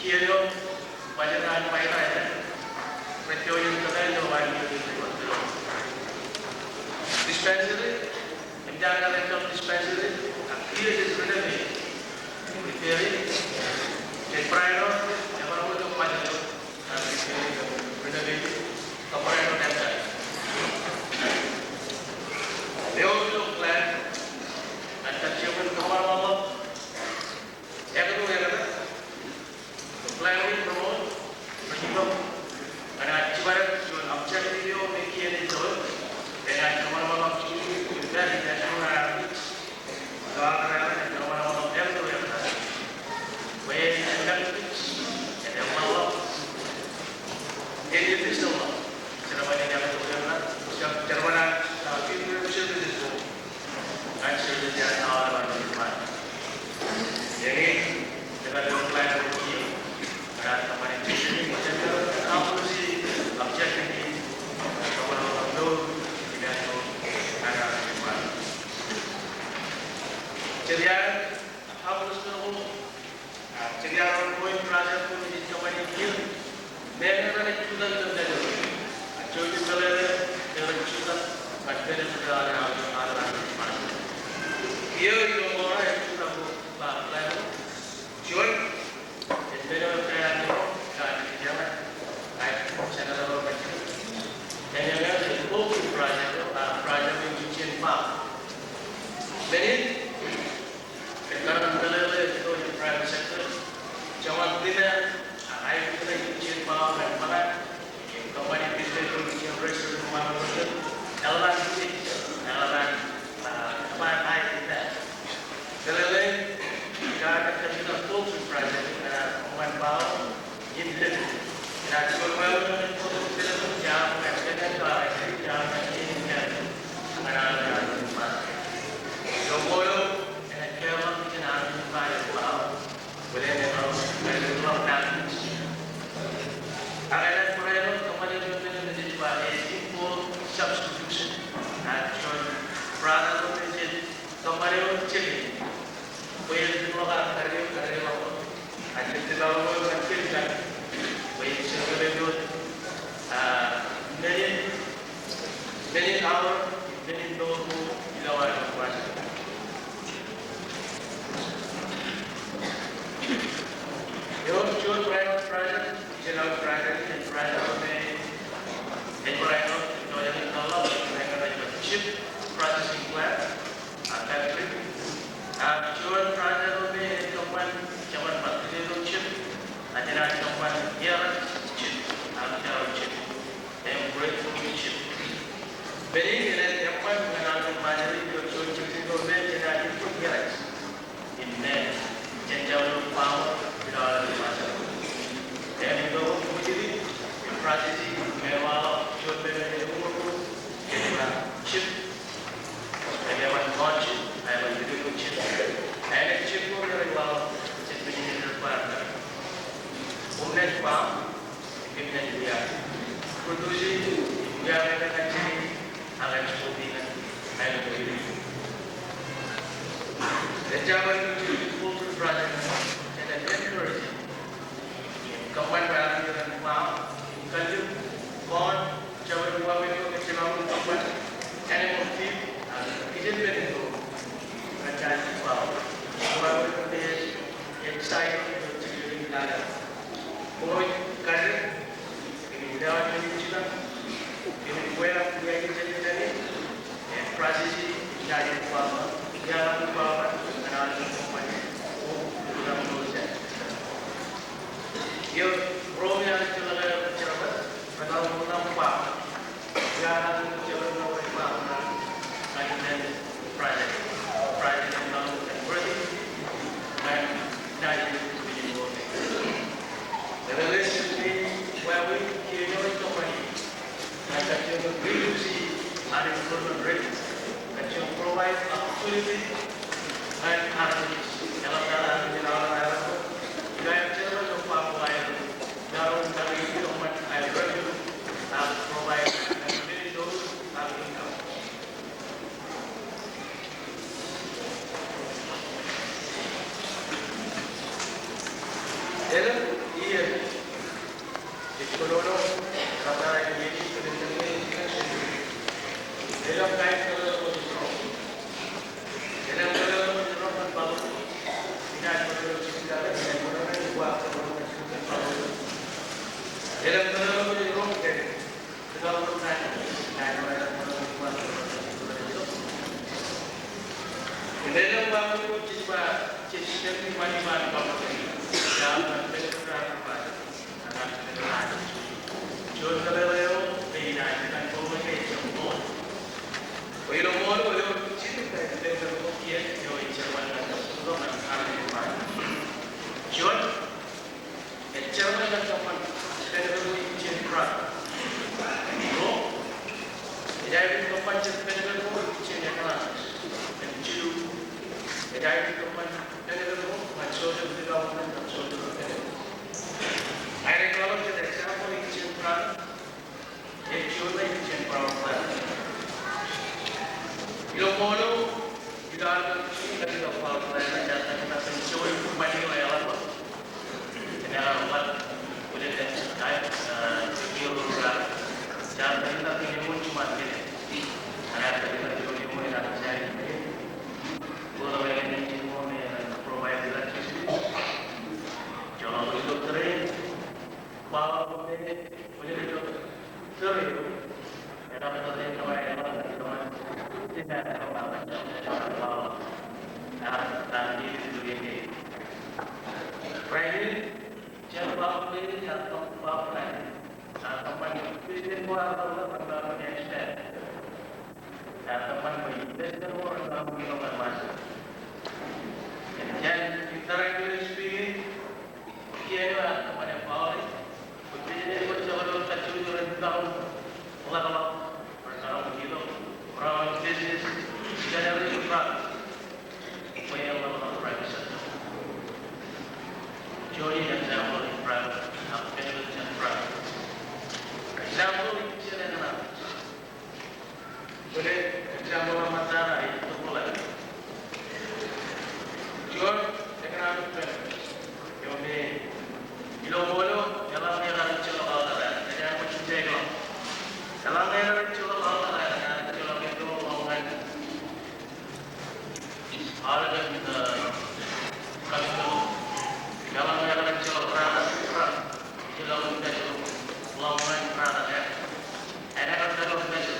Kielo, Bajaran Paira, Petroleum Canal, dispensary, Indiana Rental Dispensary, a clear is ready, repairing, a prior, never would have Pajalo, and repairing, operator dental. They also plan and consumer Kamarama, Yakaru, the plan will promote, and I developed to an objective video making it all, and I come along to that international athletes, so I come along everywhere. Where and countries, and the one it is the one. Ceremony never to them, Germana, people should be this home. Actually, they are all about the plan. Again, the better plan will be that the money to accomplish objectively, Cherian, how was the home? Cherian going project for the company here. Then I choose the I chose the color, they were chosen, but then it's our here you are more and to the plan. Sure, it's better than and then the open project in Chin Park. Then the current level in the private sector, Jawan Dinner, I think Chin Park and Malak, company business to restaurant from one person, Elan, I did that. The level, got a open project and one power in the that's what we're going to put the film job and get that job and in the so oil and a camera can identify as well within the house and the block happens. And then for a company to be a simple substitution and rather than somebody will chicken. Where the people are carrying I think the government will kill that. Which is very good. Many hours, many know who is our question. Your short private project is our project and private chip processing plant and factory. Short project will be a company, chip. I did not know what chip, I'm chip, and grateful chip. Very good, when I'm in my life, so chipping over there, and I did put yards in there, change out power without the matter. Then you go with it, you process it, meanwhile, short better chip. I have one more chip, I have a little chip, and a chip over very well, it's a million partner. Umnet Palm, Indian India, producing India manufacturing, and exporting and delivery. The German food project and a temporary combined value and farm, country, corn, German women, animal feed, and kitchen medical, and Chinese farm. However, there is exciting during that. Boy, cousin, in the China, in where we are getting and processing, Italian farmer, Italian farmer, and other companies who don't know that. Here, growing up to the level of German, but now we don't farm. We are not in the German farmer, and then project and now and working, and now the relationship where we give your company and that you will be to see and improvement rate, that you provide opportunity and harmonies. You have children of our life, now coming to what I revenue and provide and many those have income. Then Iya, di Kololo, kata ini sebenarnya dalam kait kalau dalam kalau kan bagus, tidak kalau segala dengan orang buat kalau dalam kalau roh ke segala orang dan orang buat dalam waktu jiwa cipta di mana bagus dalam John Galileo dinaikkan komite semua. Kalau mau kalau cerita tentang kopian, jauh Jerman dan semua orang Jerman. John, Jerman dan teman sedang berbincang perang. Bro, jadi teman sedang berbincang yang keras. Dan Jew, jadi teman sedang berbincang dengan orang. I recall an example in Chipra, a chula in Chipra. Ilomolo, you are the king of our planet, and nothing showing for money or ever. And I have what with it at time, you will have nothing in which market. And after the you will have to go away and provide electricity. John will look the rain. Bawa ini boleh sering, ada yang kemarin tidak ada dan itu begini. Friday, jawab ini atau apa lain, atau mana kita buat apa yang saya, atau mana kita buat apa yang kita masuk. Jadi kita regular speaking, kita atau mana power. Jadi kalau kita curi tahu, kalau perkara begitu, orang bisnis jangan lupa, supaya orang private. Join example in private, apa yang kita private. Example ini jangan apa. Boleh example masalah itu boleh. Join dengan apa? Join Ilomolo, dalam era kecil awal ada, jadi aku cintai kalau dalam era kecil awal ada, kecil itu omongan harga kita kalau dalam era kecil perang, kecil kita itu omongan perang ya, ada kan kalau kita itu,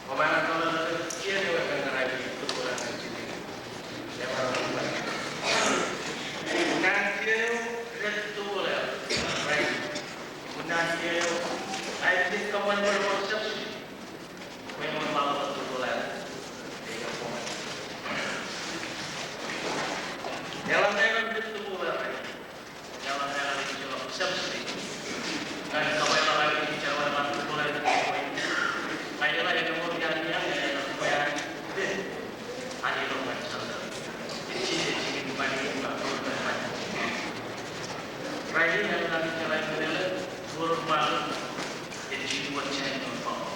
omongan kalau dia juga akan lagi itu kurang kecil, ya orang tua, nanti itu boleh, right? Nanti I think kawan berwasap sih, memang malu itu boleh. Dalam dalam itu boleh, right? Dalam dalam itu wasap sih. Dan kawan lagi bicara malu boleh. Mayatlah yang kemudian yang supaya ada orang sahaja. Jadi bukan Friday yang kami jalan adalah buruk malu jadi dua channel phone.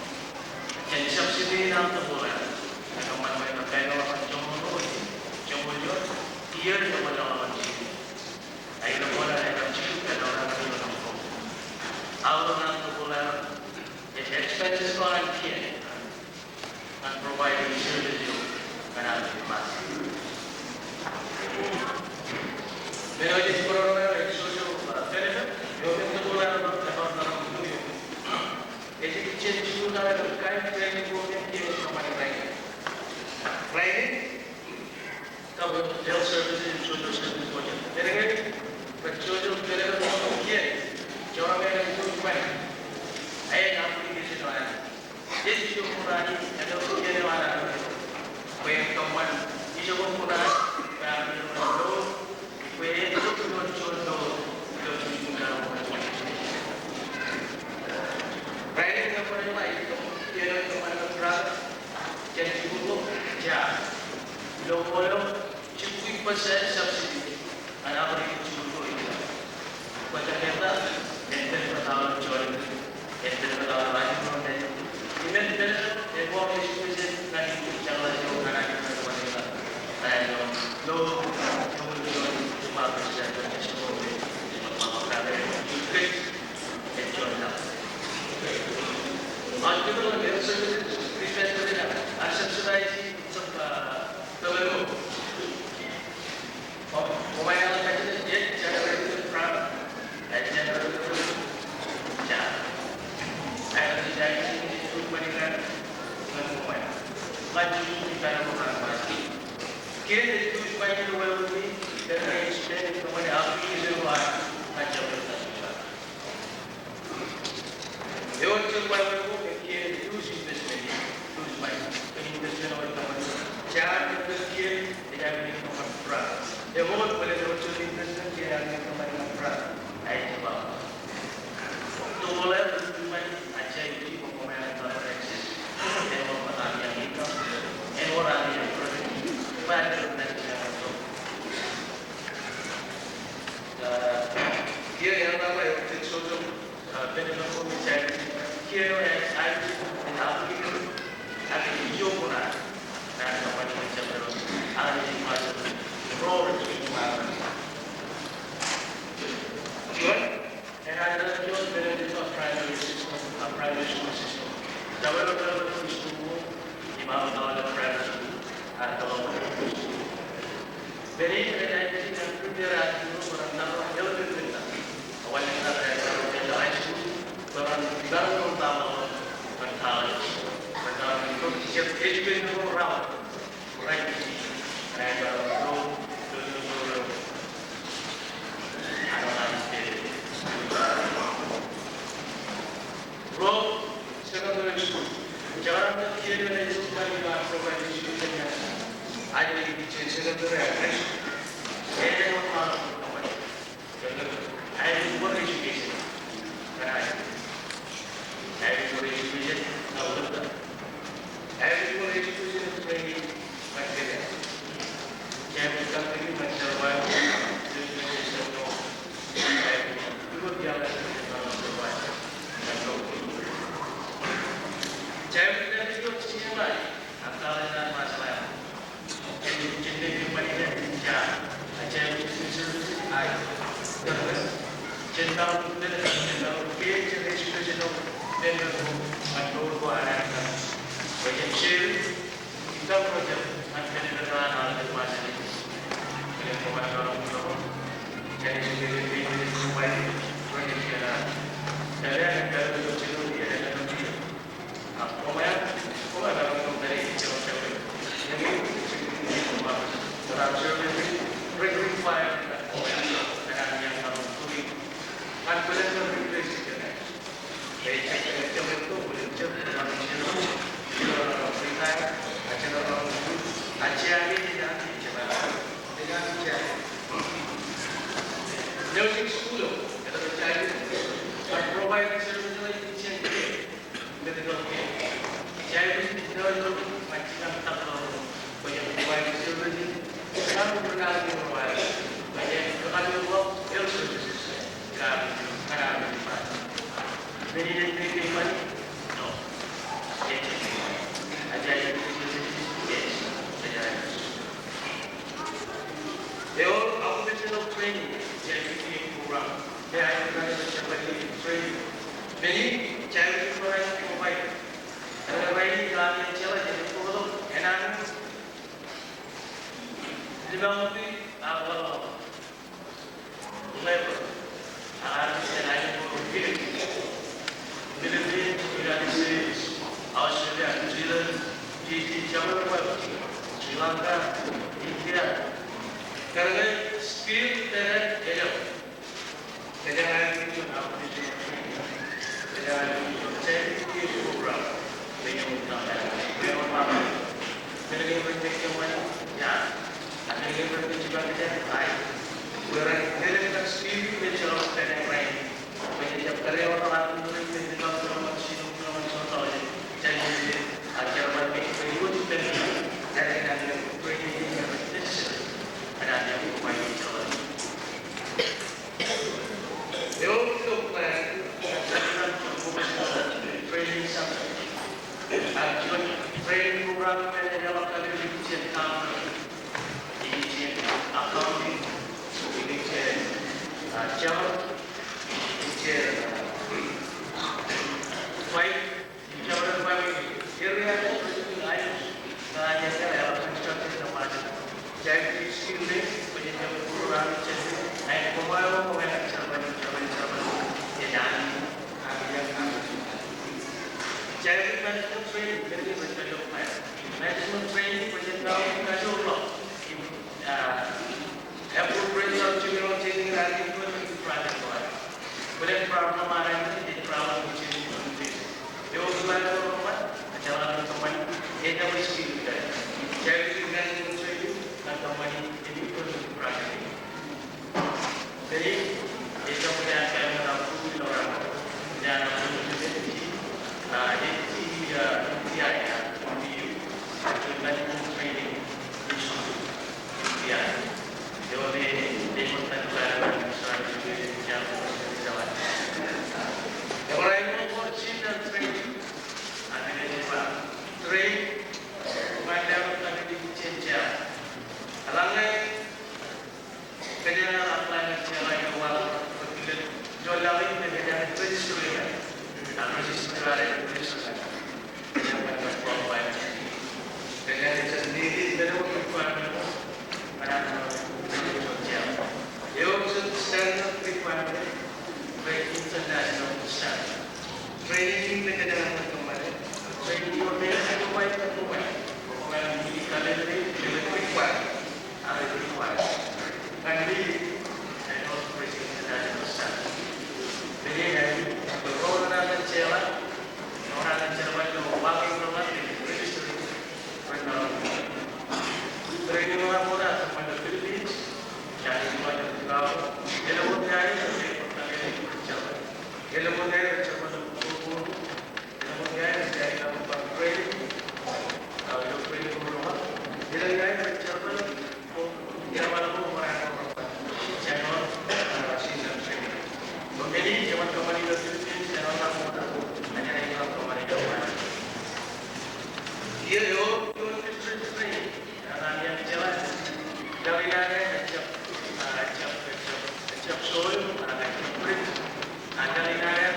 Jadi subsidi nam tu boleh. Kalau mana pakai orang jomblo, dia juga orang macam. Ayo boleh ada cukup ada orang yang jomblo. Awal nam tu boleh. Jadi expenses orang kia and providing service you kan ada di mana. Mereka jadi orang Friday, cover health services and social services budget. Then but children better than here. Job and improvement. I am application on this issue Murani and the Kuyanawara. When someone is a Murani, family will when you don't show no, Friday, the first life, you know, the one of the jadi dulu, ya, Ilomolo, 50% subsidi, anak beri dulu itu. Baca kata, enter pertama join, enter pertama lagi proses. Ini adalah evaluasi nanti jangan jauh anak kita wanita. Ayo, lo kemudian cuma bisa jadi sesuatu. requirement que use investment, use my investment or charge investment, they have been from France. The whole political investment, they have been from France. I know. To all of my achieve people from my access, they were not young income, and what are the but here in our social benefit check here as I in Africa at the Yopuna and the money in general and the road and I don't know benefits of primary system, a private school system. Development of school, the amount of private school and the local school. Very interesting and prepare as you know for another helping with them. When you have a high school, but on the development of college, but on the education around, right? And go to the I don't understand. Road, secondary school. Jalan kiri dan itu kami provide education. I will be changing the address. And I will work education. I will work education. I will work education training material. I will continue my survival. Child education CMI antara dan masalah. Jadi kita bicara child education I. Jenama kita jenama page education dan mandor ko ada. Bagian child kita projek antara dengan anak masalah. Kita orang orang jadi kita mobile projek kita. Saya kalau child dia ada nanti. Apa dalam dari child jadi require dengan yang harus tulis kan benar-benar replace dengan itu boleh cepat dengan retire aja tidak dengan nursing school kita percaya but provide services medical care jadi kita macam tak tahu banyak provide services Kami pernah memperoleh banyak keamanan health services kami ada di mana. Jadi ini mana? No. Ada yang yes. They all occupational training jadi program. They are training. Many charity programs provide. Ada banyak kami jalan jadi program enak. Developing our level and Philippines, United States, Australia, New Zealand, Sri Lanka, India. Karena skill dan elok, kerjaan itu apa sih? Kerjaan itu program dengan utama. Dengan apa? Dengan berbagai ya. Ada yang juga kita baik. Berada skill mencolok dan lain. Menjadi karyawan orang itu menjadi orang sini orang contoh. Jadi ajar berbeza itu penting. Ada yang training yang necessary. Ada yang upaya jalan. Untuk training sampai. Ajar training program yang dalam kali ini kita accounting, job, fight, area construction jadi skill penjajah program and pemain jadi management training jadi management training penjajah appropriate of changing and implementing private life. But if problem are the problem which is lagi dengan register ada register yang berkualitas dengan sendiri dalam requirement pada sosial. Dia maksud standard requirement baik international standard. Training mereka dalam kemarin. Training mereka baik pokoknya di kalian ini requirement ada requirement. Nanti saya harus presiden dari standard. Jadi orang kecewa itu pakai nomor register training orang muda pada Philippines jadi pada Pulau ilmu dari ilmu dari ilmu dari kampung training kalau training rumah ilmu dari cabang jaman orang channel season training jadi zaman kemarin di Philippines channel orang muda hanya yang kemarin dia yo training yang jalan dari acap soil ada kulit ada linaya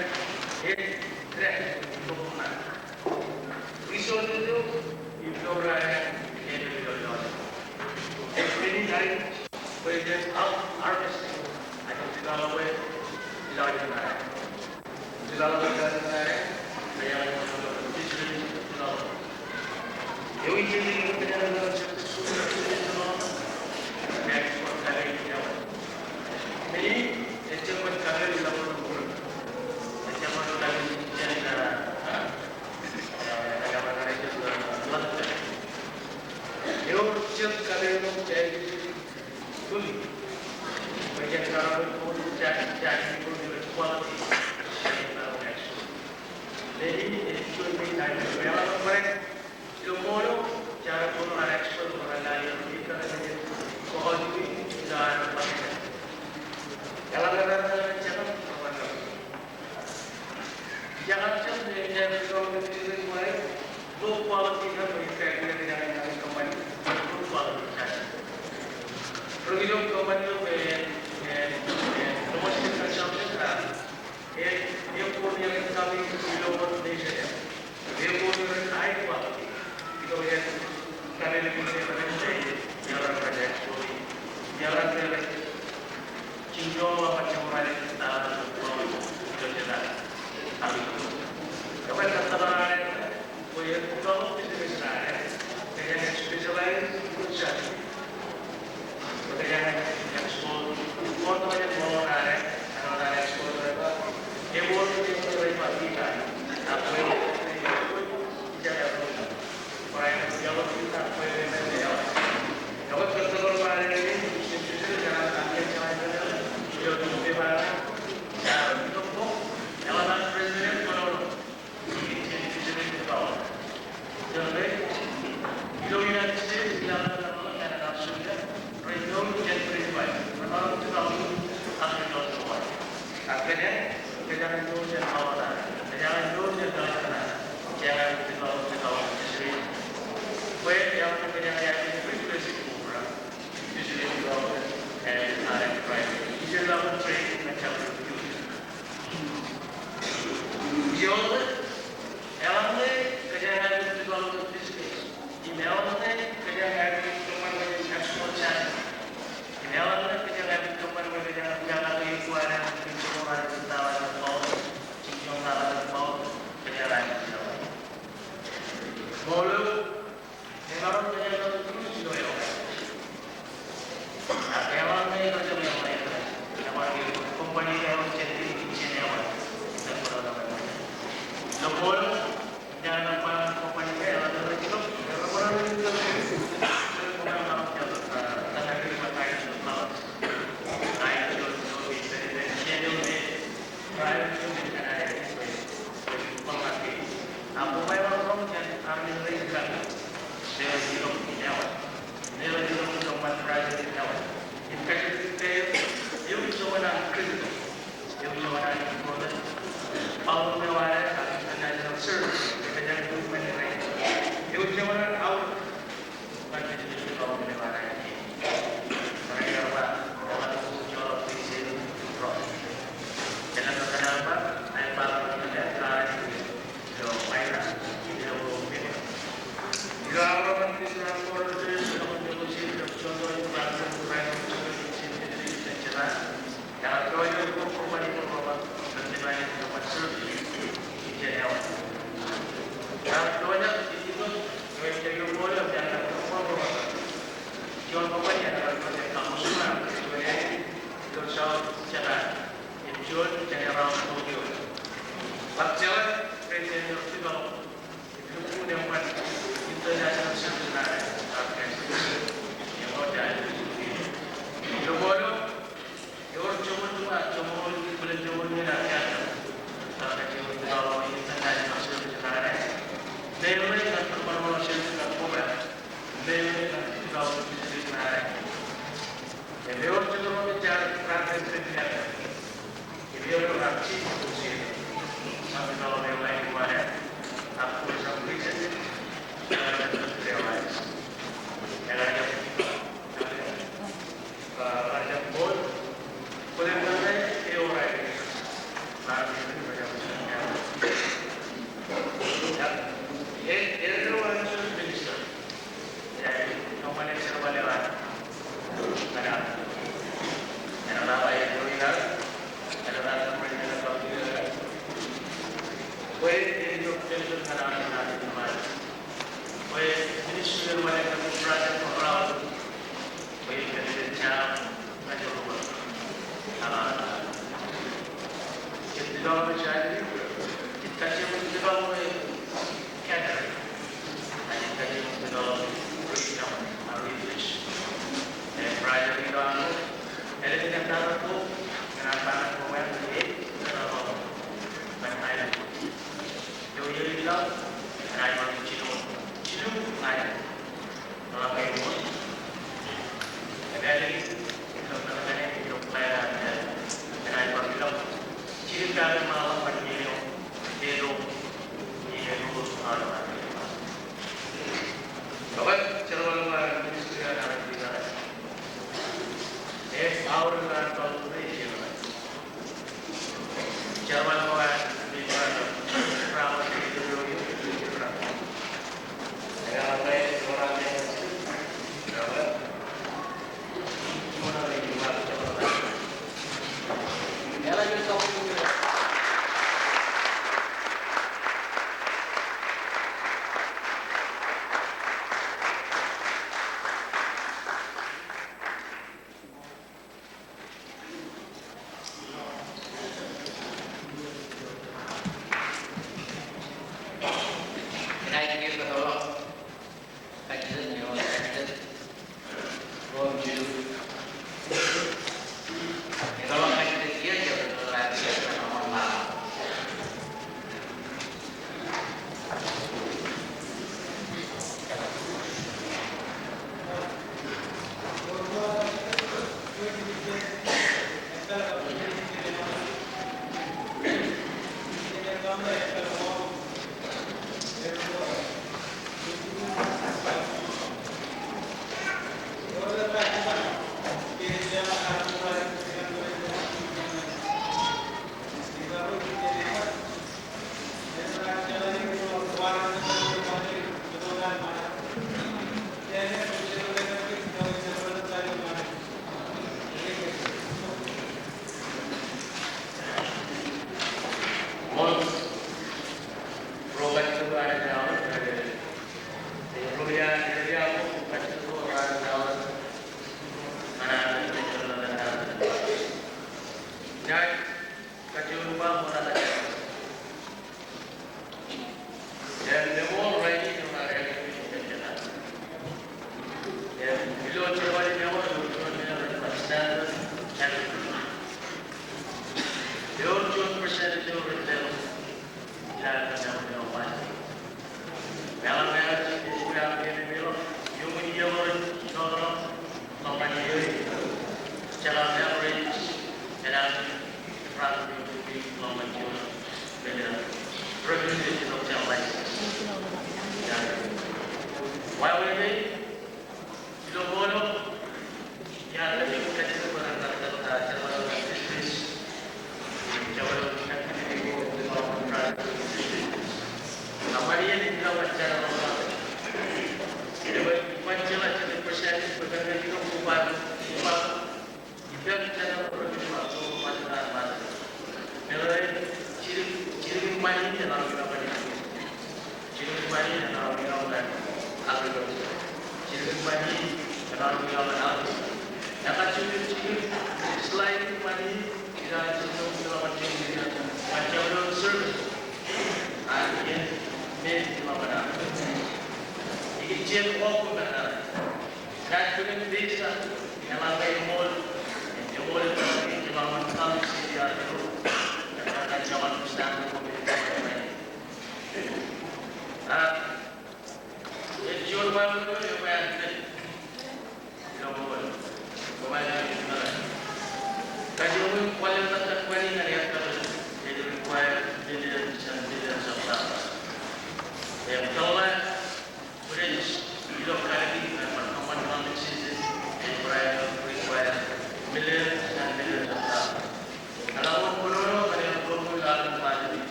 trek rumah resort itu orang ini dari bagian harvesting ada segala eu entendi que ele era da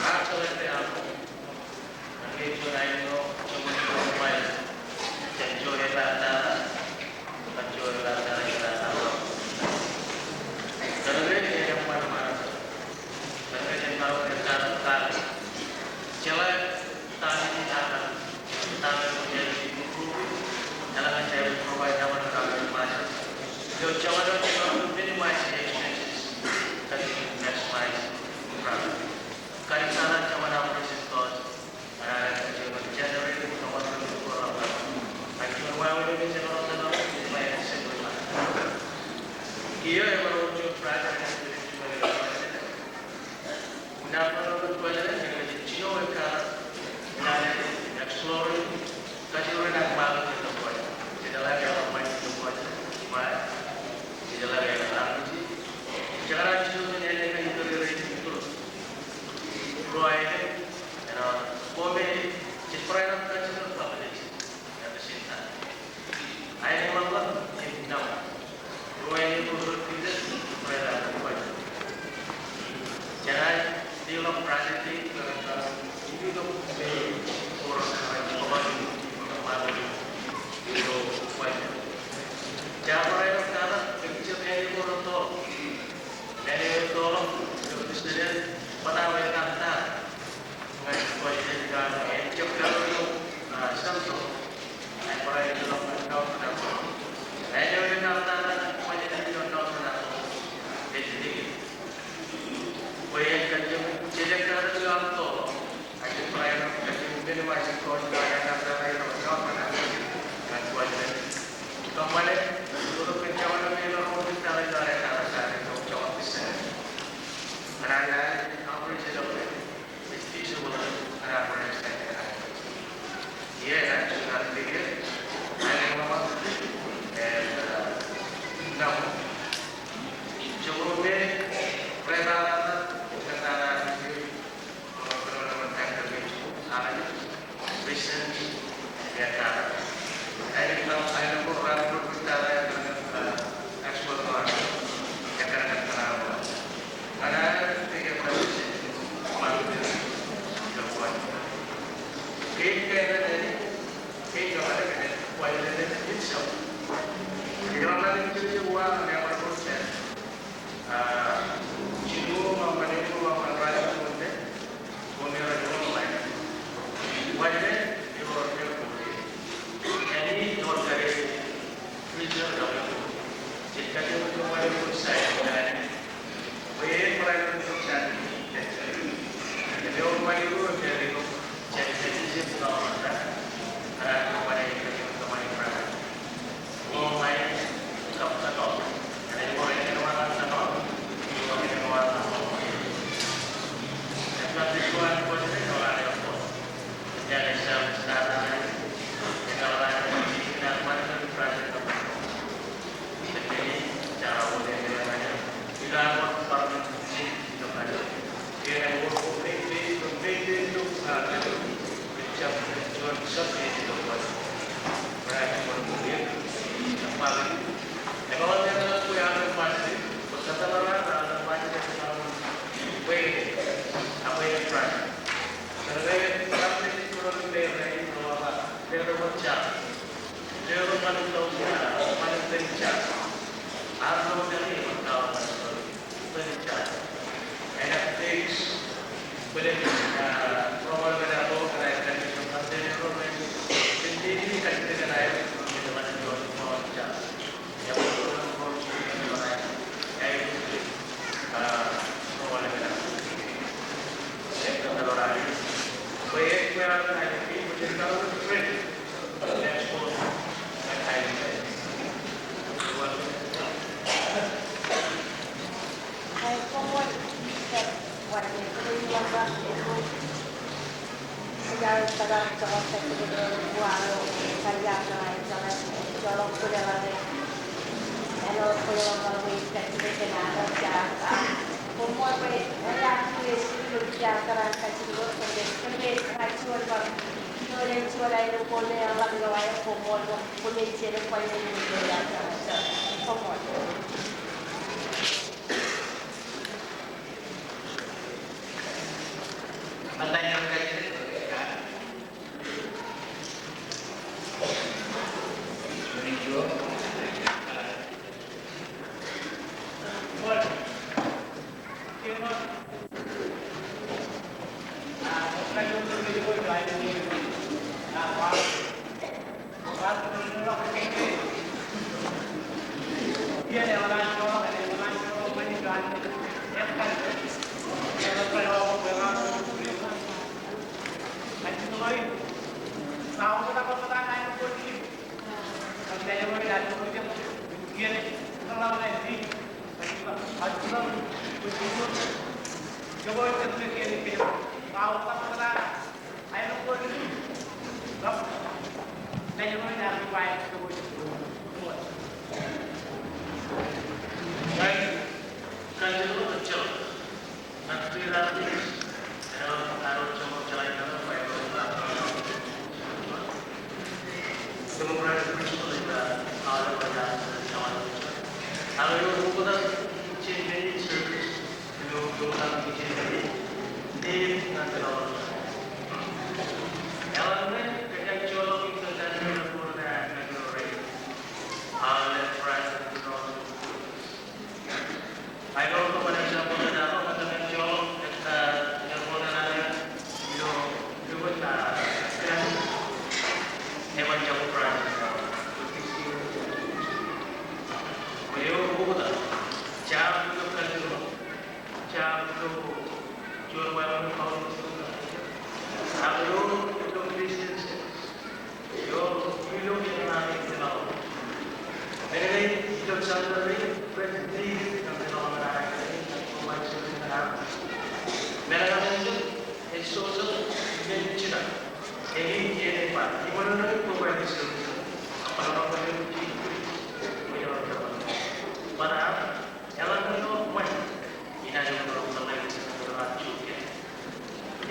Absolutely. anak Kristen ya kan. Ada program berbicara dengan ekspor orang, ya kan kenapa? Karena tiga belas malu jagoan. Kita dari kita ada kan, wajib ada insya. Kalau nanti jadi uang yang berproses, jiwa mampu itu mampu raya pun deh, punya raya lain. Wajib itu orang ini dua kali video dalam jika dia berjumpa dengan saya dan boleh meraih keputusan jadi orang itu dari jadi sebelum ada kepada yang kemarin pernah main kapal ada orang yang orang tahu orang yang orang tahu dan nanti tuan boleh orang yang tahu jadi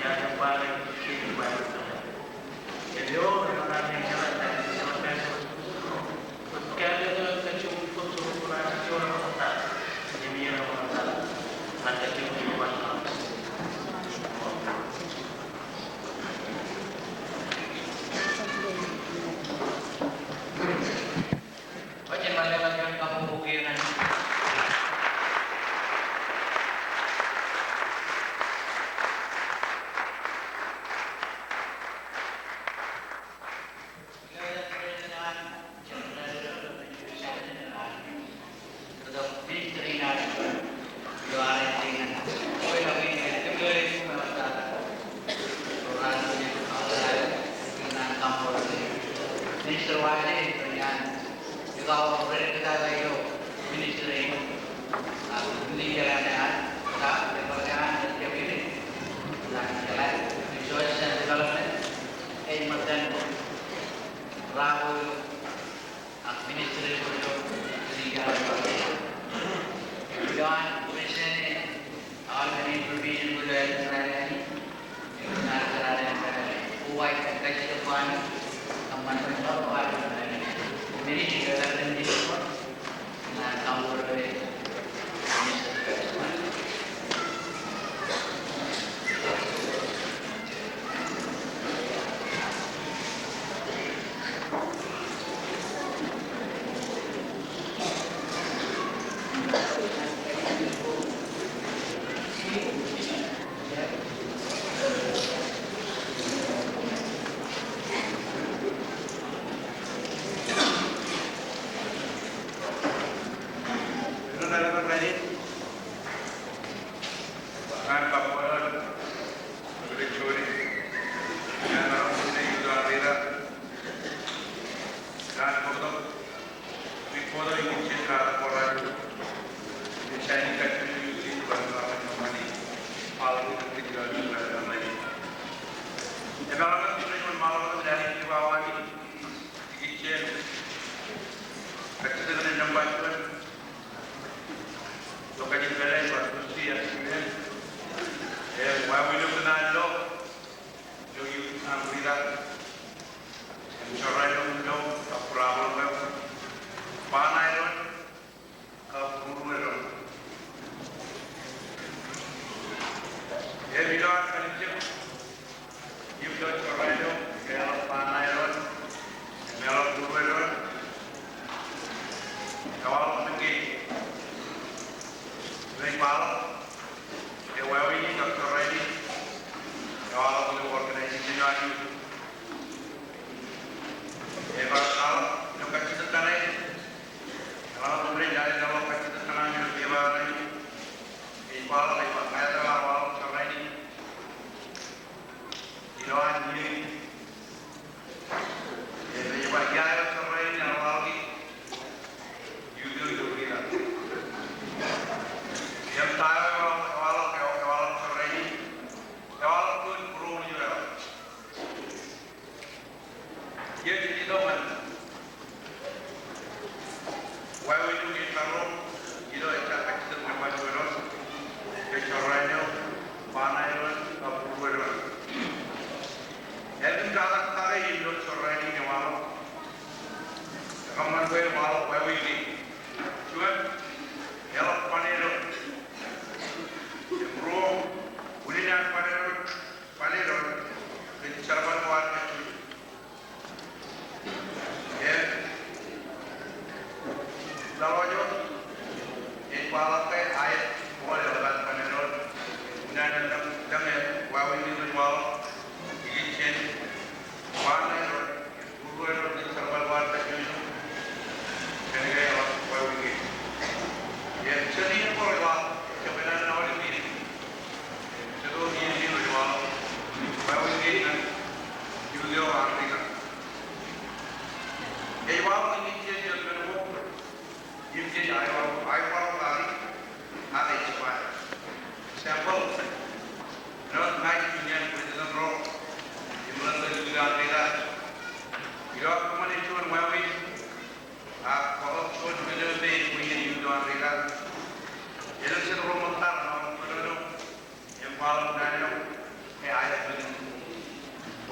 sekarang yang paling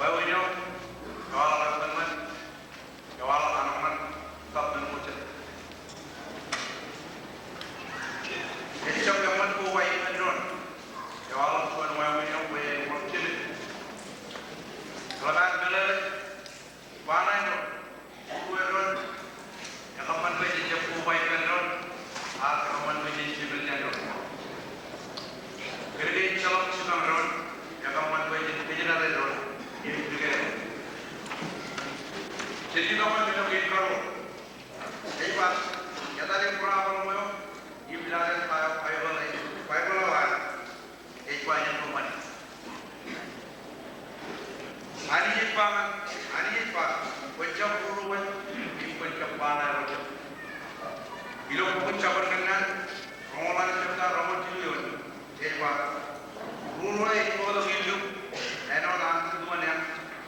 Well, we know Jadi nama kita beri kalau, hebat, kita ada problem mana, ibu dah fiber lah, hebat yang pemain. Ani hebat, macam buruan, ibu macam mana macam. Bila pun cabar dengan, Roman cerita Roman Julian, hebat. Buruan itu kalau hidup, enak nanti tu mana,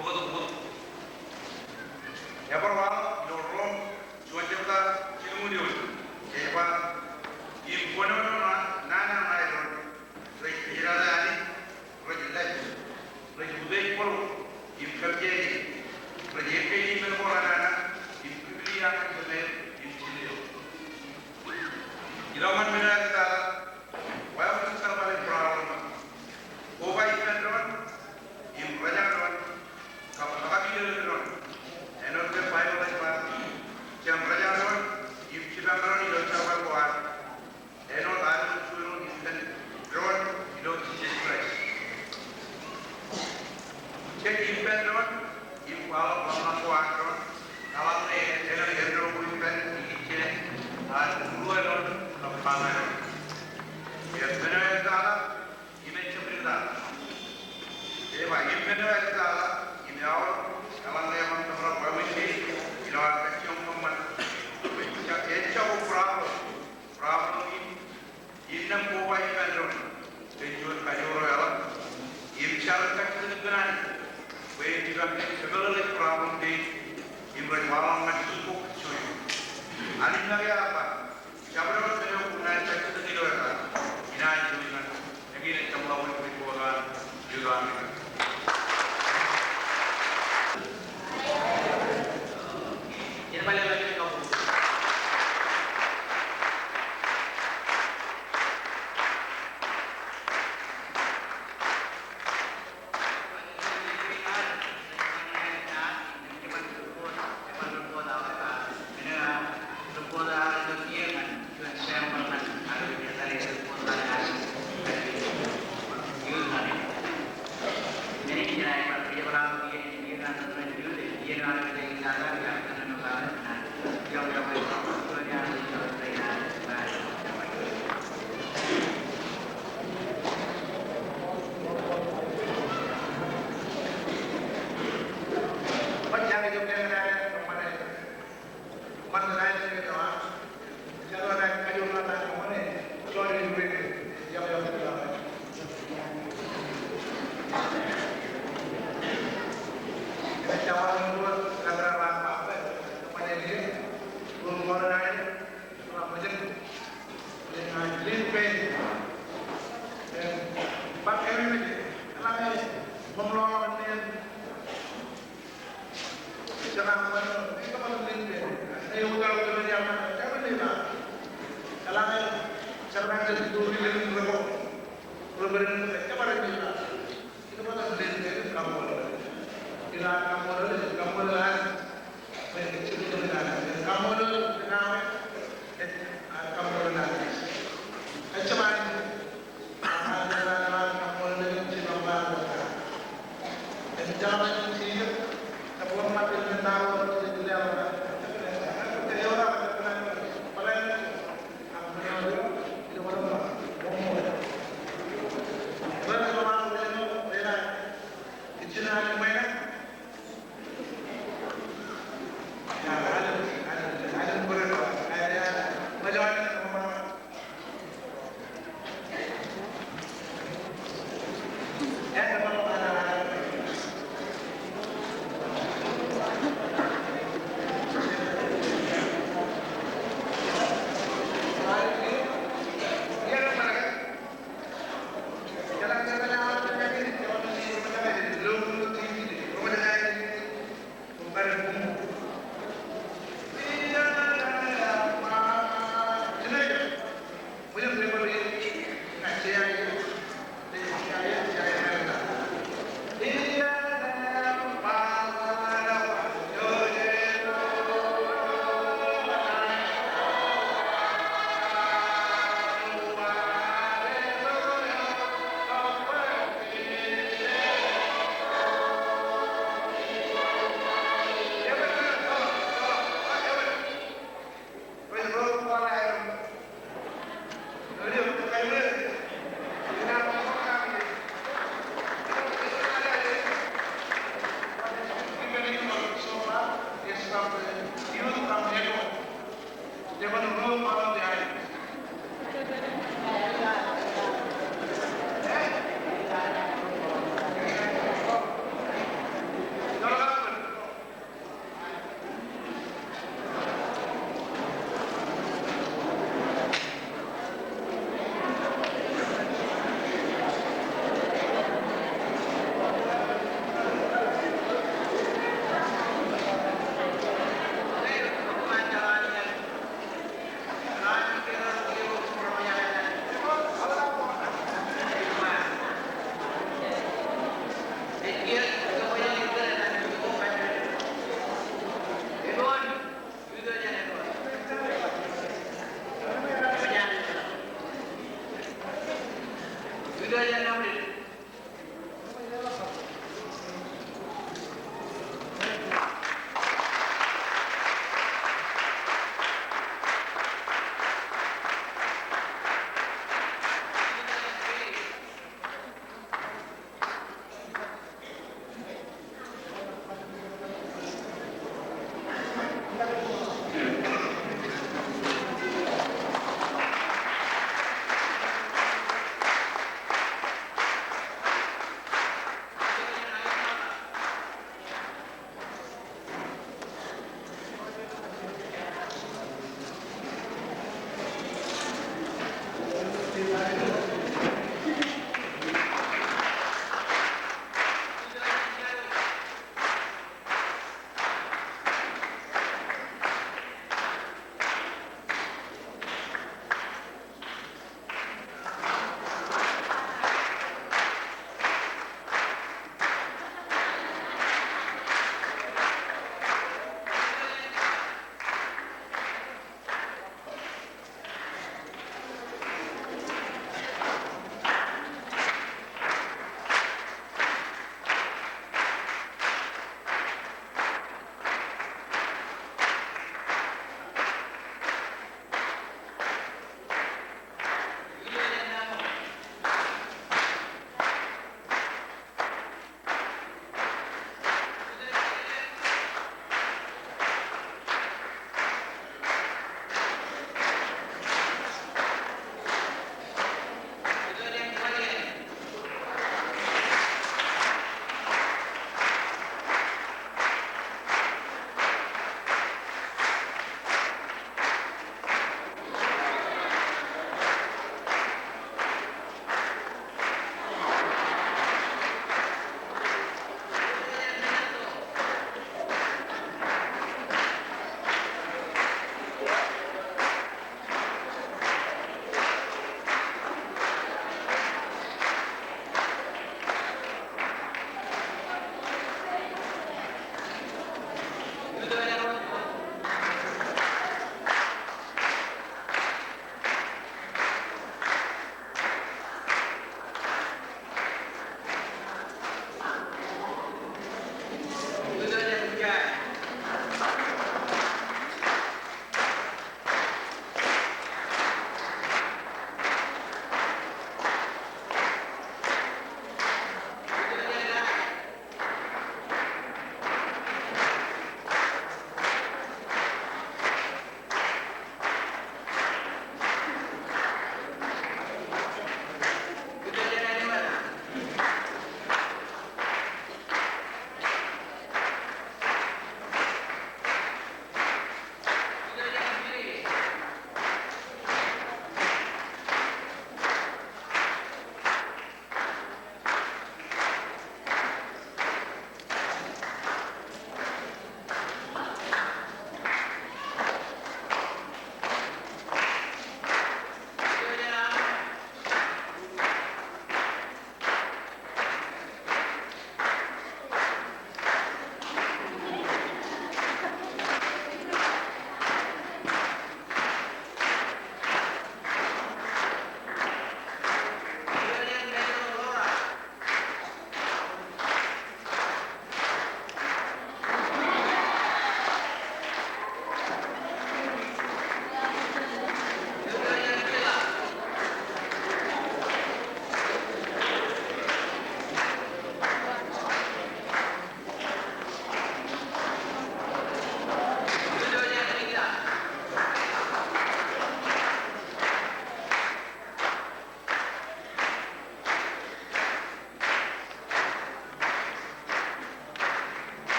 betul. Ya perwal, dorong, cuma cerita cilmu dia, hebat. Ibu pun nana itu, lagi jalan ani, lagi budaya pun, ibu kerja ni, lagi kerja ni berkorban nana, ibu beli akan beli, ibu cili. Ilaman mana kita, wajib kita balik problem. Oba ikan doan, ibu kerja doan, kami dia doan. Enak ke fiber lepas, jam kerja doan, ibu kita doan itu cabar kuat. Enak ada suruh ikan doan itu jadi. Jadi ikan doan, ibu kalau kuat doan, kalau enak gendong ikan ikan, ada dua doan, lepas doan. Ya benar ada, ini cerita. Eba ini benar ada, ini awal. Kalau dia mencoba bermisi, dia akan cuma problem ini enam buah ikan dong, tujuan kajur orang, ini cara kita dengan, baik juga segala problem di, ini bermalam macam tu cuy. Alim lagi apa? Siapa yang saya punya cakap itu tidak ada, ini aja dengan, lagi ni cuma orang berbuat juga ni. Ini balik lagi ke kau.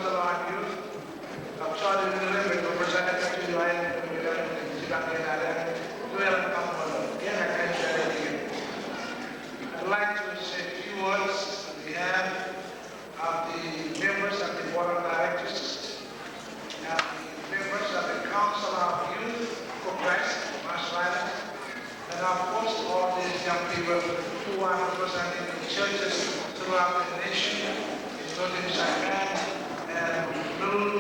Council on Youth. I'm sorry to deliver to Representative to you. I am going to be done with the I'd like to say a few words on behalf of the members of the Board of Directors and the members of the Council of Youth for Christ, Marshall Islands, and of course all these young people who are representing the churches throughout the nation, including Saipan and Lulu,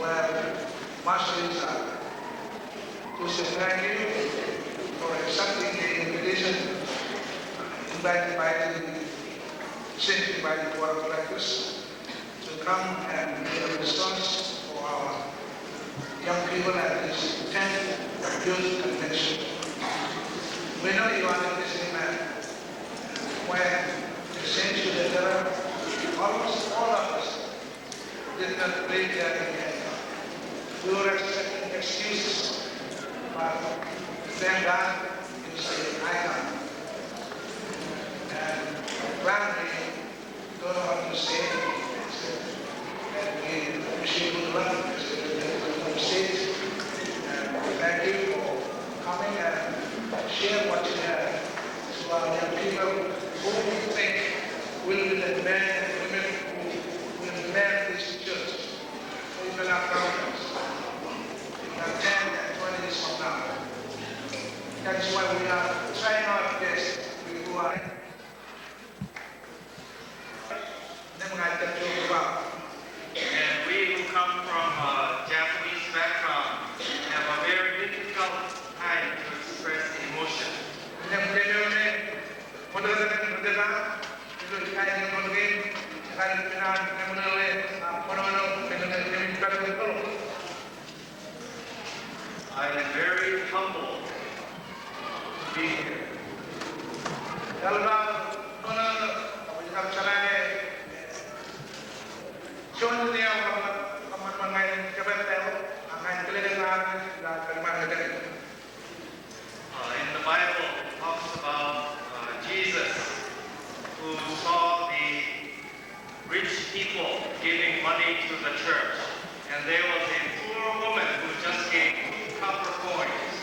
where Marshall is at. To say thank you for accepting the invitation invited by sent by the Board of Directors to come and make a response for our young people at this 10th Youth Convention. We know you are a busy man, where it seems to that there are almost all of us did not break their intent. We were expecting excuses, but thank God you say, I come. And gladly don't know what to say. And we appreciate good luck as the States. And thank you for coming and share what you have to our young people who we think will be the men and women who will man this church. Even our governments. In 10 and 20 years from now. That's why we are trying our best to go out. And we who come from a Japanese background have a very difficult time to express emotion. I am very humbled to be here. In the Bible, it talks about Jesus, who saw the rich people giving money to the church, and there was a poor woman who just gave 2 copper coins.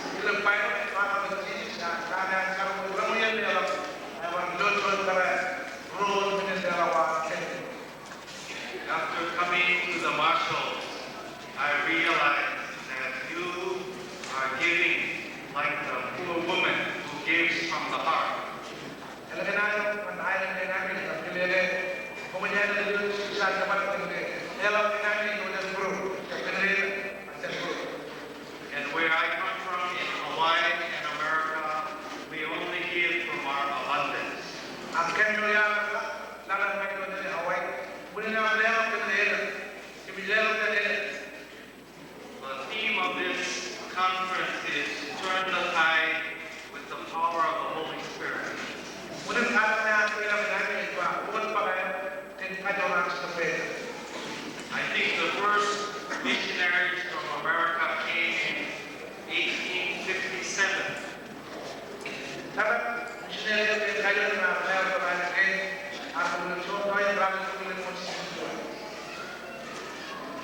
After coming to the Marshalls, I realized that you are giving like the poor woman who gives from the heart. And where I come from in Hawaii and America, we only give from our abundance. The theme of this conference is Turn the Tide with the Power of the Holy Spirit. I think the first missionaries from America came in 1857.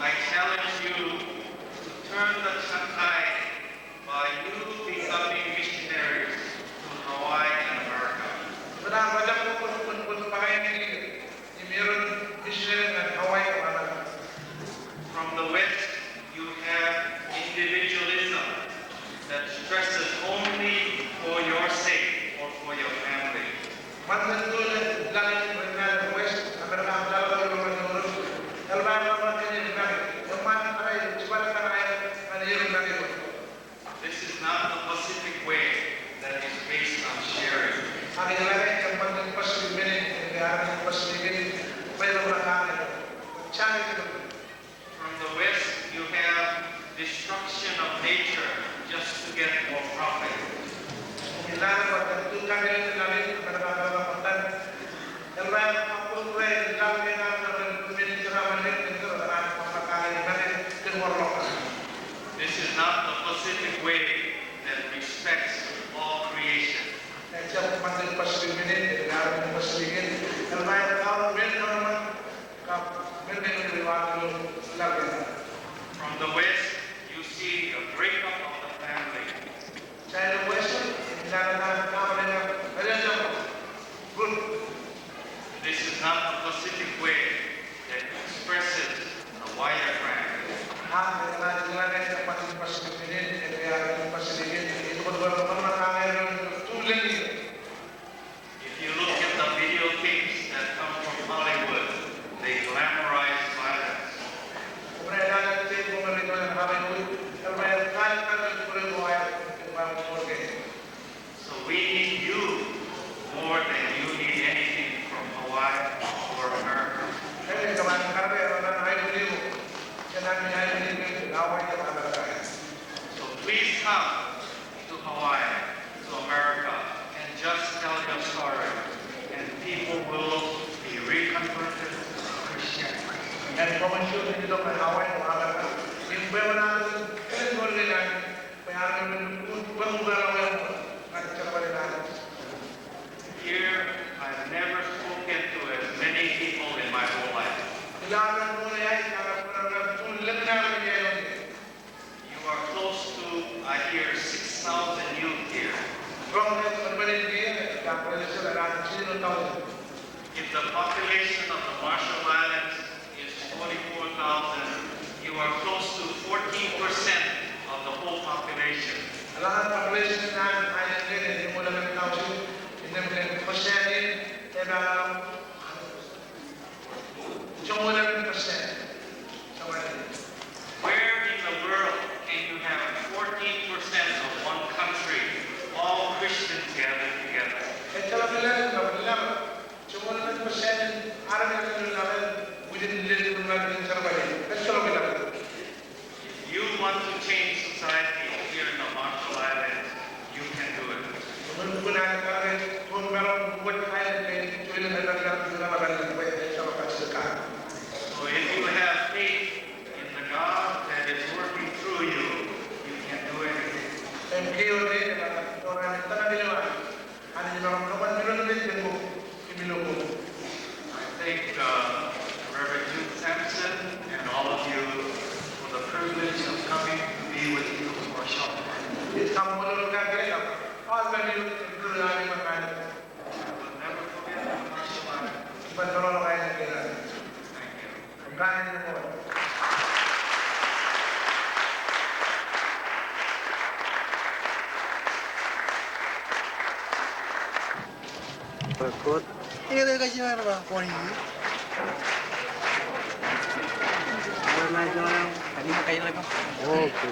I challenge you to turn the tide by you becoming missionaries to Hawaii and America. From the West, you have individualism that stresses only for your sake or for your family. This is not the Pacific way that is based on sharing. From the West, you have destruction of nature just to get more profit. This is not the Pacific way that respects all creation. From the west, you see a breakup of the family. This is not a Pacific way that expresses a wider family. If you look at the videotapes that come from Hollywood, they glamorize violence. So we need you more than you need anything from Hawaii or America. So please come to Hawaii, to America, and just tell your story, and people will be reconverted to Christianity. Here, I've never spoken to as many people in my whole life. You are close to, I hear, 6,000 youth here. If the population of the Marshall Islands is 44,000, you are close to 14% of the whole population. Where in the world can you have 14% of one country, all Christians gathered together? If you want to change society here in the Marshall Islands, you can do it. So if you have faith in the God that is working through you, you can do anything. I thank Reverend Jude Sampson and all of you for the privilege of coming to be with you for a short time. I will never forget the Marshall Islands. Thank you. Berikut. Ini kita kasih mana bang? Kau ini. Mana jualan? Tadi mau kain lagi. Oke.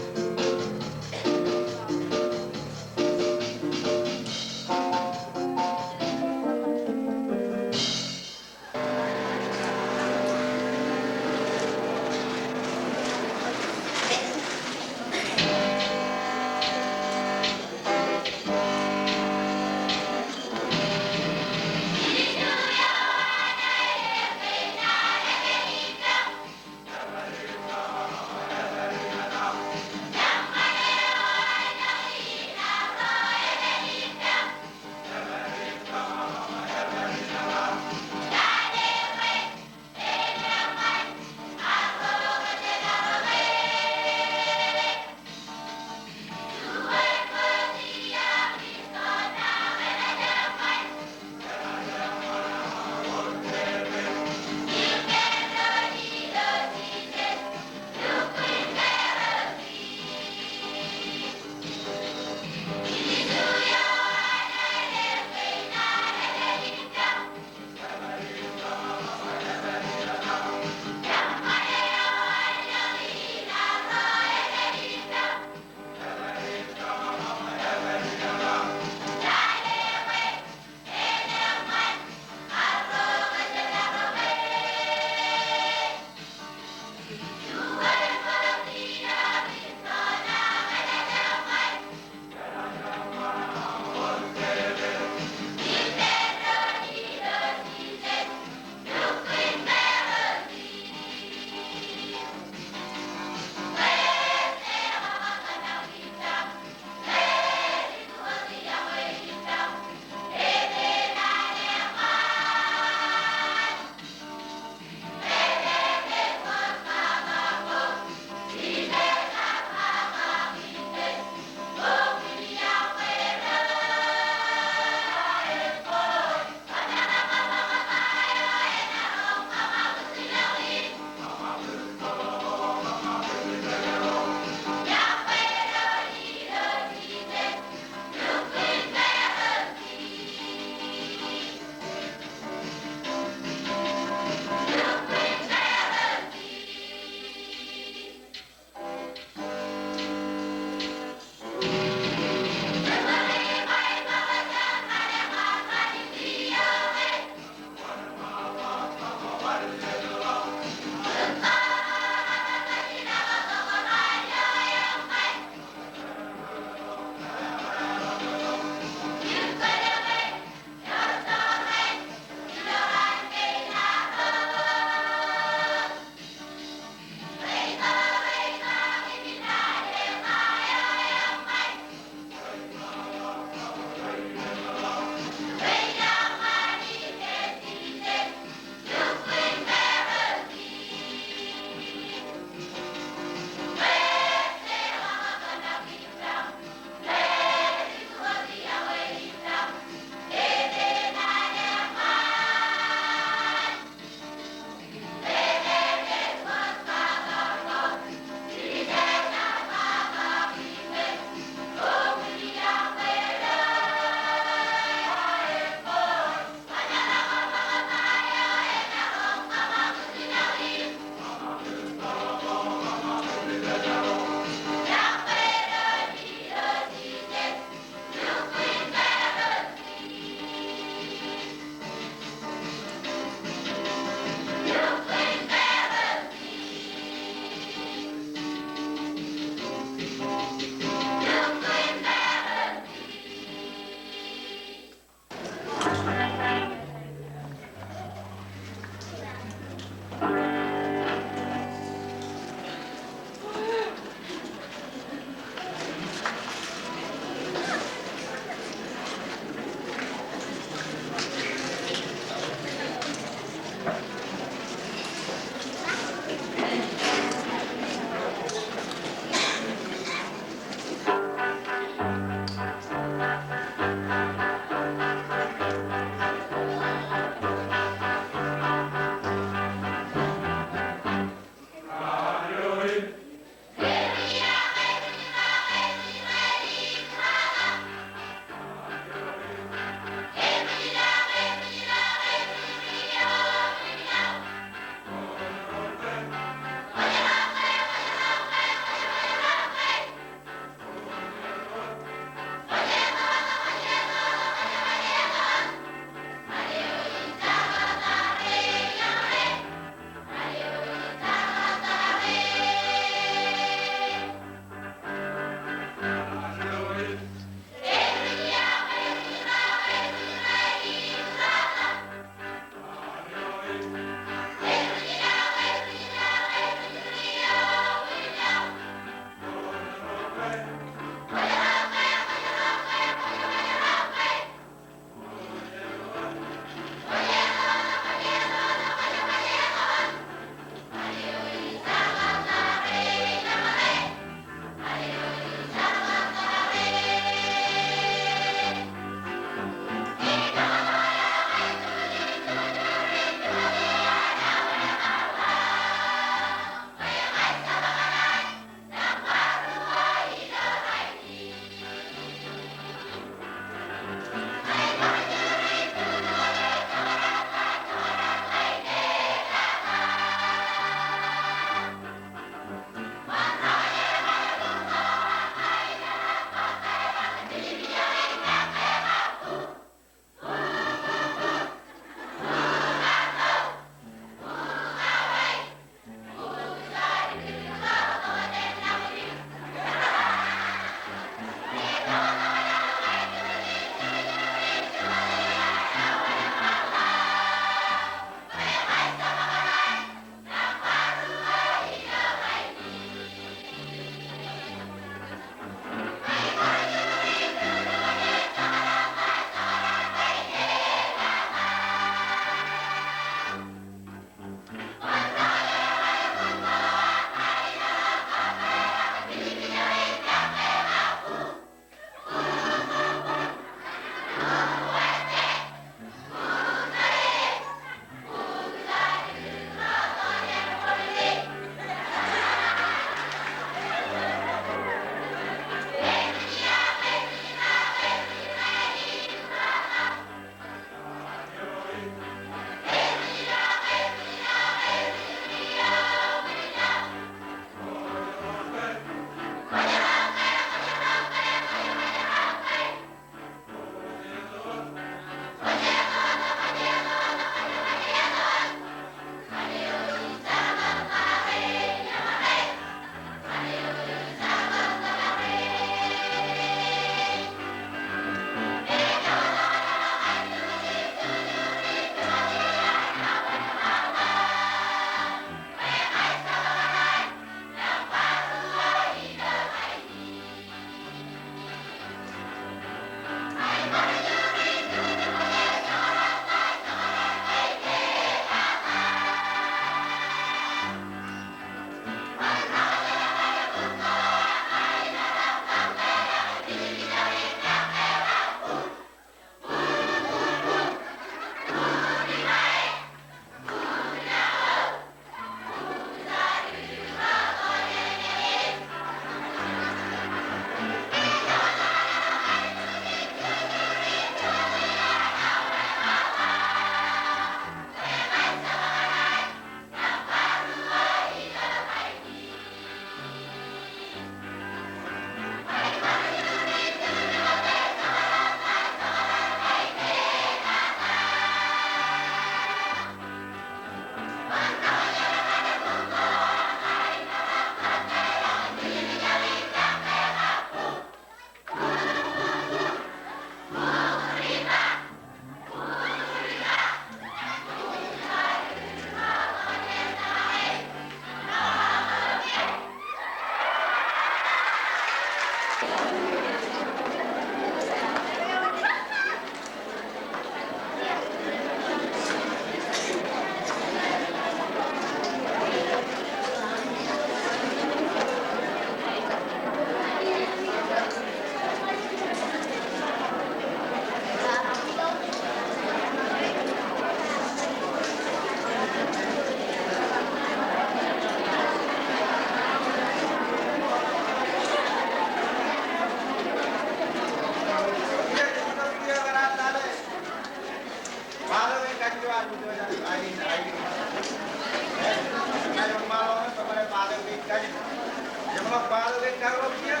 Carlos dia,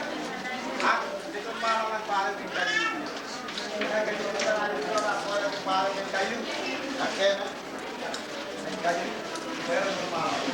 aku di kemalangan paling kayu. Kita kita lagi orang orang paling kayu, akhirnya kayu bermalam.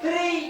3,